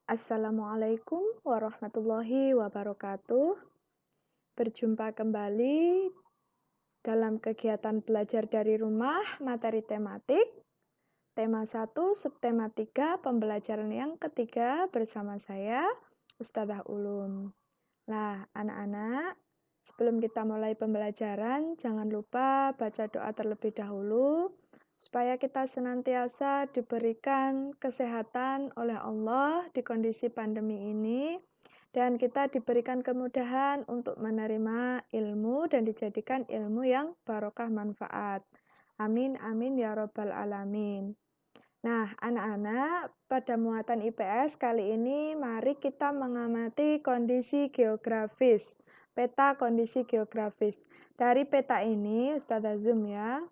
Assalamualaikum warahmatullahi wabarakatuh. Berjumpa kembali dalam kegiatan belajar dari rumah, materi tematik, tema 1, subtema 3, pembelajaran yang ketiga bersama saya, Ustadzah Ulum. Nah, anak-anak, sebelum kita mulai pembelajaran, jangan lupa baca doa terlebih dahulu, supaya kita senantiasa diberikan kesehatan oleh Allah di kondisi pandemi ini, dan kita diberikan kemudahan untuk menerima ilmu dan dijadikan ilmu yang barokah manfaat. Amin, amin, ya robbal alamin. Nah, anak-anak, pada muatan IPS kali ini mari kita mengamati kondisi geografis, peta kondisi geografis. Dari peta ini, Ustadzah zoom ya.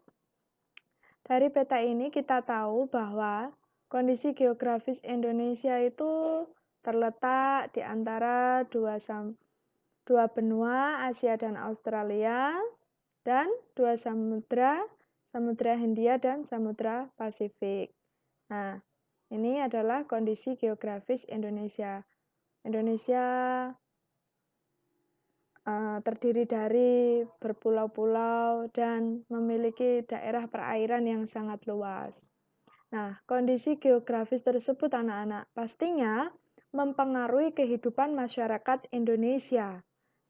Dari peta ini kita tahu bahwa kondisi geografis Indonesia itu terletak di antara dua benua, Asia dan Australia, dan dua samudra, Samudra Hindia dan Samudra Pasifik. Nah, ini adalah kondisi geografis Indonesia. Indonesia terdiri dari berpulau-pulau dan memiliki daerah perairan yang sangat luas. Nah, kondisi geografis tersebut anak-anak pastinya mempengaruhi kehidupan masyarakat Indonesia.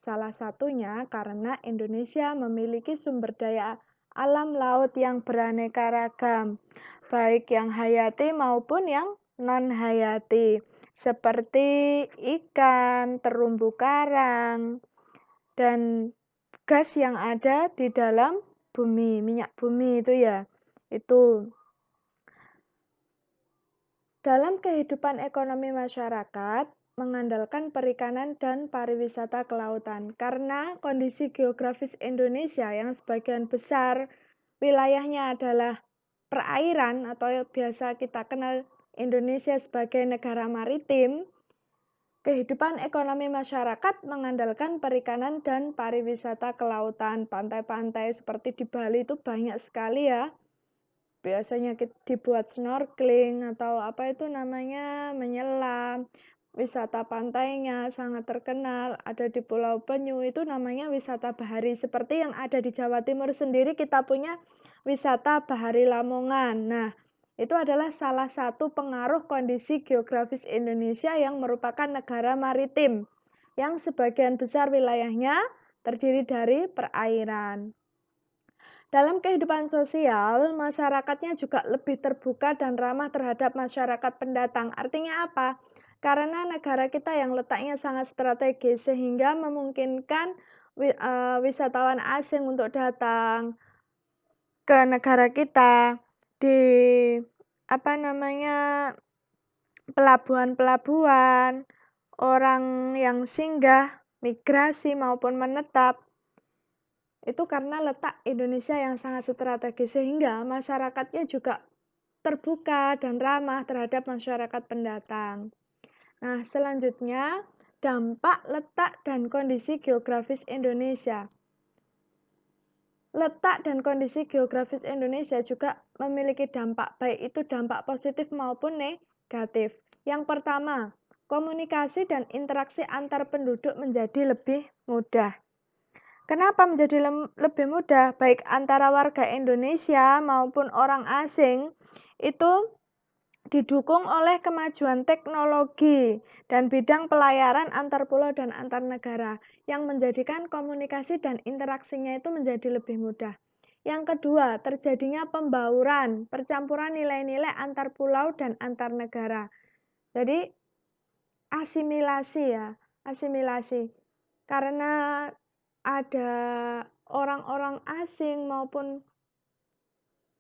Salah satunya karena Indonesia memiliki sumber daya alam laut yang beraneka ragam, baik yang hayati maupun yang non-hayati, seperti ikan, terumbu karang, dan gas yang ada di dalam bumi, minyak bumi itu ya. Itu dalam kehidupan ekonomi masyarakat mengandalkan perikanan dan pariwisata kelautan. Karena kondisi geografis Indonesia yang sebagian besar wilayahnya adalah perairan atau biasa kita kenal Indonesia sebagai negara maritim, kehidupan ekonomi masyarakat mengandalkan perikanan dan pariwisata kelautan. Pantai-pantai seperti di Bali itu banyak sekali ya. Biasanya dibuat snorkeling atau apa itu namanya, menyelam. Wisata pantainya sangat terkenal, ada di Pulau Penyu itu namanya wisata bahari. Seperti yang ada di Jawa Timur sendiri kita punya wisata bahari Lamongan. Nah, itu adalah salah satu pengaruh kondisi geografis Indonesia yang merupakan negara maritim, yang sebagian besar wilayahnya terdiri dari perairan. Dalam kehidupan sosial, masyarakatnya juga lebih terbuka dan ramah terhadap masyarakat pendatang. Artinya apa? Karena negara kita yang letaknya sangat strategis sehingga memungkinkan wisatawan asing untuk datang ke negara kita di pelabuhan-pelabuhan, orang yang singgah, migrasi maupun menetap. Itu karena letak Indonesia yang sangat strategis sehingga masyarakatnya juga terbuka dan ramah terhadap masyarakat pendatang. Nah, selanjutnya dampak letak dan kondisi geografis Indonesia. Letak dan kondisi geografis Indonesia juga memiliki dampak, baik itu dampak positif maupun negatif. Yang pertama, komunikasi dan interaksi antar penduduk menjadi lebih mudah. Kenapa menjadi lebih mudah? Baik antara warga Indonesia maupun orang asing itu didukung oleh kemajuan teknologi dan bidang pelayaran antar pulau dan antar negara yang menjadikan komunikasi dan interaksinya itu menjadi lebih mudah. Yang kedua, terjadinya pembauran, percampuran nilai-nilai antar pulau dan antar negara. Jadi asimilasi ya, asimilasi. Karena ada orang-orang asing maupun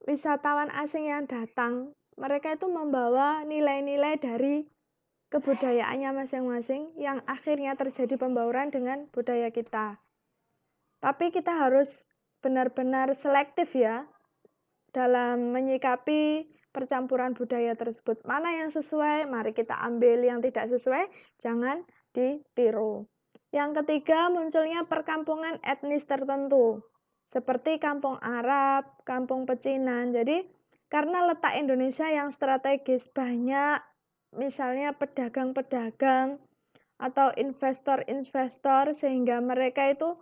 wisatawan asing yang datang, mereka itu membawa nilai-nilai dari kebudayaannya masing-masing yang akhirnya terjadi pembauran dengan budaya kita. Tapi kita harus benar-benar selektif ya dalam menyikapi percampuran budaya tersebut. Mana yang sesuai, mari kita ambil. Yang tidak sesuai, jangan ditiru. Yang ketiga, munculnya perkampungan etnis tertentu, seperti kampung Arab, kampung pecinan. Jadi, karena letak Indonesia yang strategis, banyak misalnya pedagang-pedagang atau investor-investor sehingga mereka itu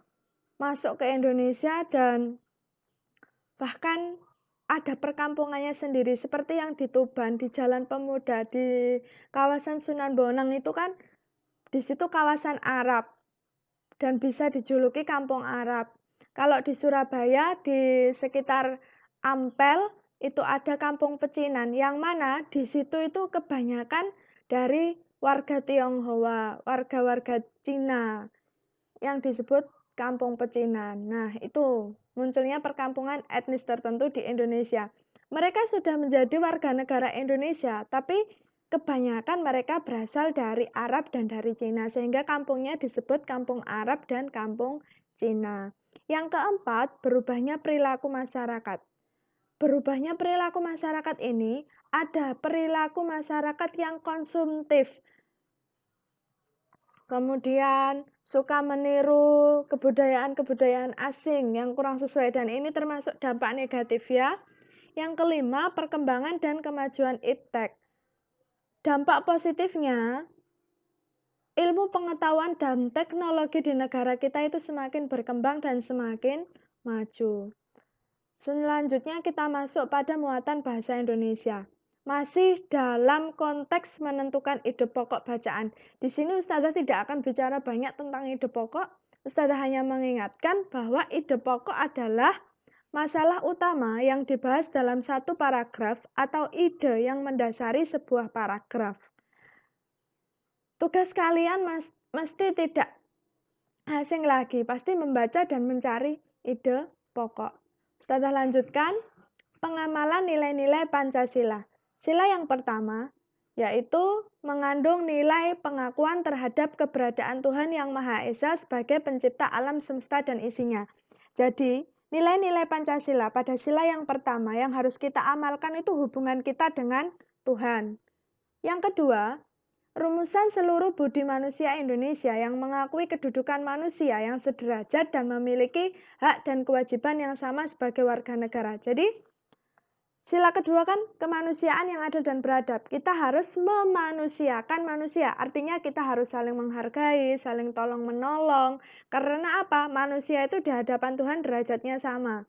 masuk ke Indonesia dan bahkan ada perkampungannya sendiri seperti yang di Tuban, di Jalan Pemuda, di kawasan Sunan Bonang itu kan di situ kawasan Arab dan bisa dijuluki Kampung Arab. Kalau di Surabaya di sekitar Ampel itu ada Kampung Pecinan yang mana di situ itu kebanyakan dari warga Tionghoa, warga-warga Cina yang disebut Kampung Pecinan. Nah, itu munculnya perkampungan etnis tertentu di Indonesia. Mereka sudah menjadi warga negara Indonesia, tapi kebanyakan mereka berasal dari Arab dan dari Cina, sehingga kampungnya disebut Kampung Arab dan Kampung Cina. Yang keempat, berubahnya perilaku masyarakat. Berubahnya perilaku masyarakat ini ada perilaku masyarakat yang konsumtif, kemudian suka meniru kebudayaan-kebudayaan asing yang kurang sesuai, dan ini termasuk dampak negatif ya. Yang kelima, perkembangan dan kemajuan iptek. Dampak positifnya, ilmu pengetahuan dan teknologi di negara kita itu semakin berkembang dan semakin maju. Selanjutnya kita masuk pada muatan bahasa Indonesia. Masih dalam konteks menentukan ide pokok bacaan. Di sini Ustazah tidak akan bicara banyak tentang ide pokok. Ustazah hanya mengingatkan bahwa ide pokok adalah masalah utama yang dibahas dalam satu paragraf atau ide yang mendasari sebuah paragraf. Tugas kalian mesti tidak asing lagi, pasti membaca dan mencari ide pokok. Ustazah lanjutkan, pengamalan nilai-nilai Pancasila. Sila yang pertama, yaitu mengandung nilai pengakuan terhadap keberadaan Tuhan Yang Maha Esa sebagai pencipta alam semesta dan isinya. Jadi, nilai-nilai Pancasila pada sila yang pertama yang harus kita amalkan itu hubungan kita dengan Tuhan. Yang kedua, rumusan seluruh budi manusia Indonesia yang mengakui kedudukan manusia yang sederajat dan memiliki hak dan kewajiban yang sama sebagai warga negara. Jadi, sila kedua kan kemanusiaan yang adil dan beradab. Kita harus memanusiakan manusia. Artinya kita harus saling menghargai, saling tolong-menolong. Karena apa? Manusia itu di hadapan Tuhan derajatnya sama.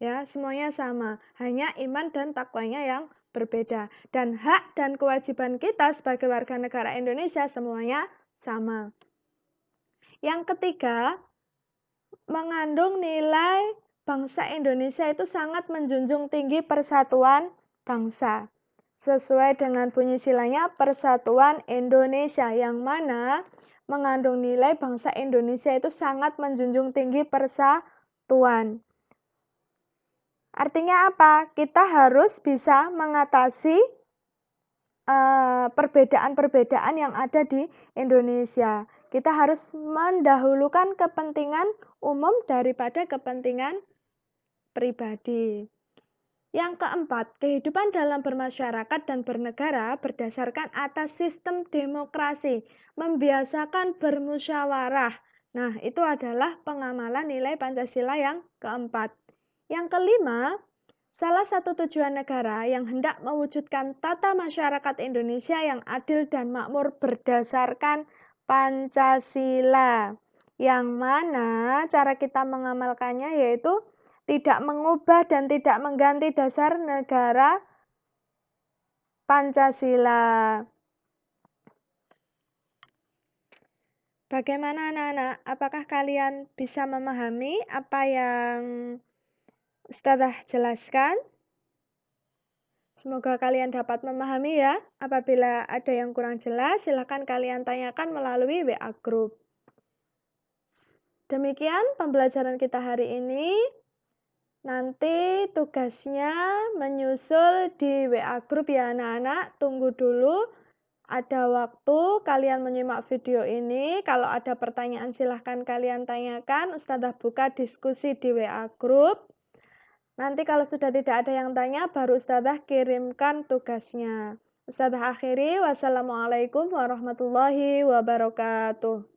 Ya, semuanya sama. Hanya iman dan takwanya yang berbeda. Dan hak dan kewajiban kita sebagai warga negara Indonesia semuanya sama. Yang ketiga, mengandung nilai bangsa Indonesia itu sangat menjunjung tinggi persatuan bangsa. Sesuai dengan bunyi silanya Persatuan Indonesia, yang mana mengandung nilai bangsa Indonesia itu sangat menjunjung tinggi persatuan. Artinya apa? Kita harus bisa mengatasi perbedaan-perbedaan yang ada di Indonesia. Kita harus mendahulukan kepentingan umum daripada kepentingan pribadi. Yang keempat, kehidupan dalam bermasyarakat dan bernegara berdasarkan atas sistem demokrasi, membiasakan bermusyawarah. Nah, itu adalah pengamalan nilai Pancasila yang keempat. Yang kelima, salah satu tujuan negara yang hendak mewujudkan tata masyarakat Indonesia yang adil dan makmur berdasarkan Pancasila. Yang mana cara kita mengamalkannya yaitu tidak mengubah dan tidak mengganti dasar negara Pancasila. Bagaimana anak-anak? Apakah kalian bisa memahami apa yang Ustazah jelaskan? Semoga kalian dapat memahami ya. Apabila ada yang kurang jelas, silakan kalian tanyakan melalui WA Group. Demikian pembelajaran kita hari ini. Nanti tugasnya menyusul di WA Group ya anak-anak. Tunggu dulu. Ada waktu kalian menyimak video ini. Kalau ada pertanyaan silahkan kalian tanyakan. Ustazah buka diskusi di WA Group. Nanti kalau sudah tidak ada yang tanya, baru Ustazah kirimkan tugasnya. Ustazah akhiri, wassalamualaikum warahmatullahi wabarakatuh.